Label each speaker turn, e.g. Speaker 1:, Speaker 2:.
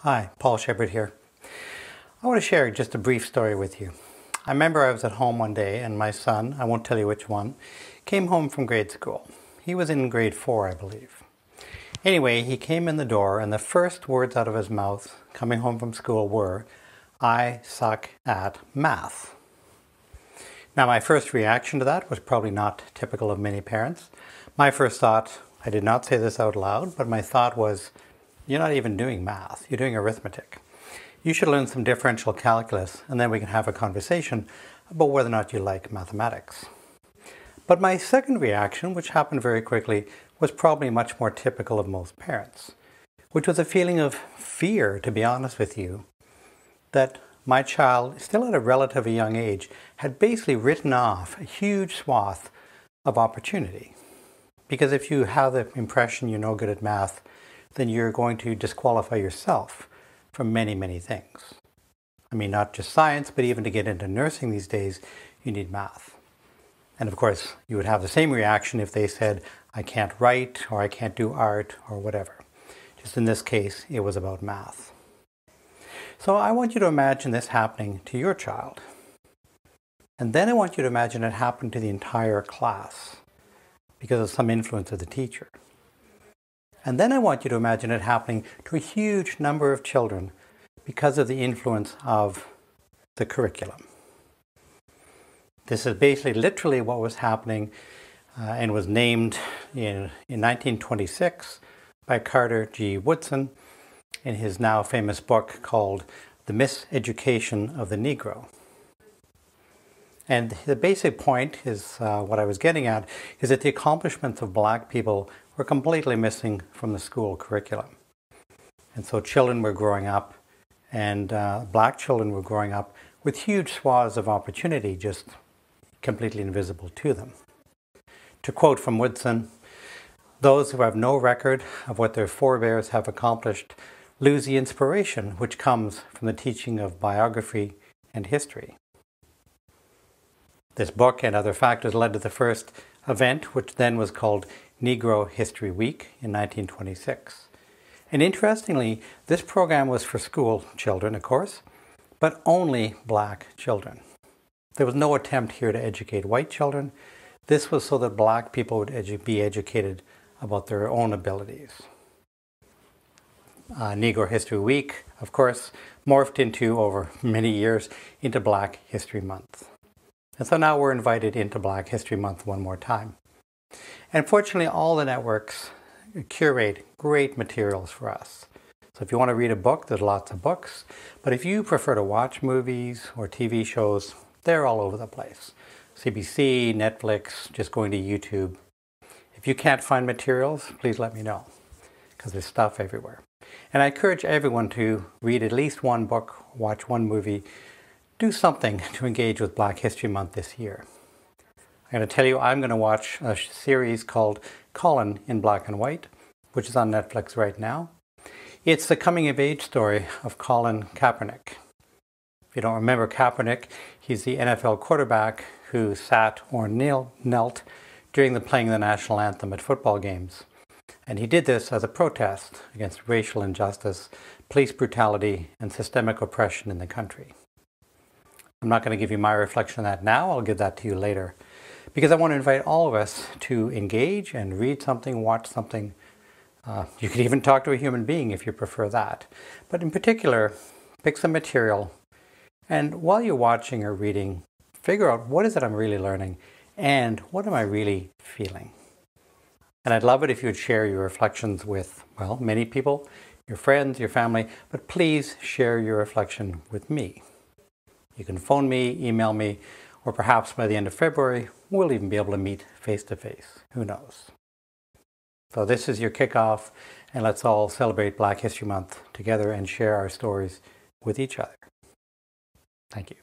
Speaker 1: Hi, Paul Shepard here. I want to share just a brief story with you. I remember I was at home one day and my son, I won't tell you which one, came home from grade school. He was in grade 4, I believe. Anyway, he came in the door and the first words out of his mouth coming home from school were, "I suck at math." Now my first reaction to that was probably not typical of many parents. My first thought, I did not say this out loud, but my thought was, you're not even doing math, you're doing arithmetic. You should learn some differential calculus and then we can have a conversation about whether or not you like mathematics. But my second reaction, which happened very quickly, was probably much more typical of most parents, which was a feeling of fear, to be honest with you, that my child, still at a relatively young age, had basically written off a huge swath of opportunity. Because if you have the impression you're no good at math, then you're going to disqualify yourself from many, many things. I mean, not just science, but even to get into nursing these days, you need math. And of course, you would have the same reaction if they said, I can't write, or I can't do art, or whatever. Just in this case, it was about math. So I want you to imagine this happening to your child. And then I want you to imagine it happened to the entire class because of some influence of the teacher. And then I want you to imagine it happening to a huge number of children because of the influence of the curriculum. This is basically literally what was happening and was named in 1926 by Carter G. Woodson in his now famous book called The Miseducation of the Negro. And the basic point is, what I was getting at, is that the accomplishments of black people were completely missing from the school curriculum. And so children were growing up, and black children were growing up with huge swaths of opportunity just completely invisible to them. To quote from Woodson, "Those who have no record of what their forebears have accomplished lose the inspiration which comes from the teaching of biography and history." This book and other factors led to the first event, which then was called Negro History Week in 1926. And interestingly, this program was for school children, of course, but only black children. There was no attempt here to educate white children. This was so that black people would be educated about their own abilities. Negro History Week, of course, morphed into, over many years, into Black History Month. And so now we're invited into Black History Month one more time. And fortunately, all the networks curate great materials for us. So if you want to read a book, there's lots of books. But if you prefer to watch movies or TV shows, they're all over the place. CBC, Netflix, just going to YouTube. If you can't find materials, please let me know, because there's stuff everywhere. And I encourage everyone to read at least one book, watch one movie, do something to engage with Black History Month this year. I'm going to tell you, I'm going to watch a series called Colin in Black and White, which is on Netflix right now. It's the coming-of-age story of Colin Kaepernick. If you don't remember Kaepernick, he's the NFL quarterback who sat or knelt during the playing of the national anthem at football games. And he did this as a protest against racial injustice, police brutality, and systemic oppression in the country. I'm not going to give you my reflection on that now. I'll give that to you later. Because I want to invite all of us to engage and read something, watch something. You could even talk to a human being if you prefer that. But in particular, pick some material. And while you're watching or reading, figure out what is it I'm really learning and what am I really feeling. And I'd love it if you would share your reflections with, well, many people, your friends, your family, but please share your reflection with me. You can phone me, email me, or perhaps by the end of February, we'll even be able to meet face to face. Who knows? So this is your kickoff, and let's all celebrate Black History Month together and share our stories with each other. Thank you.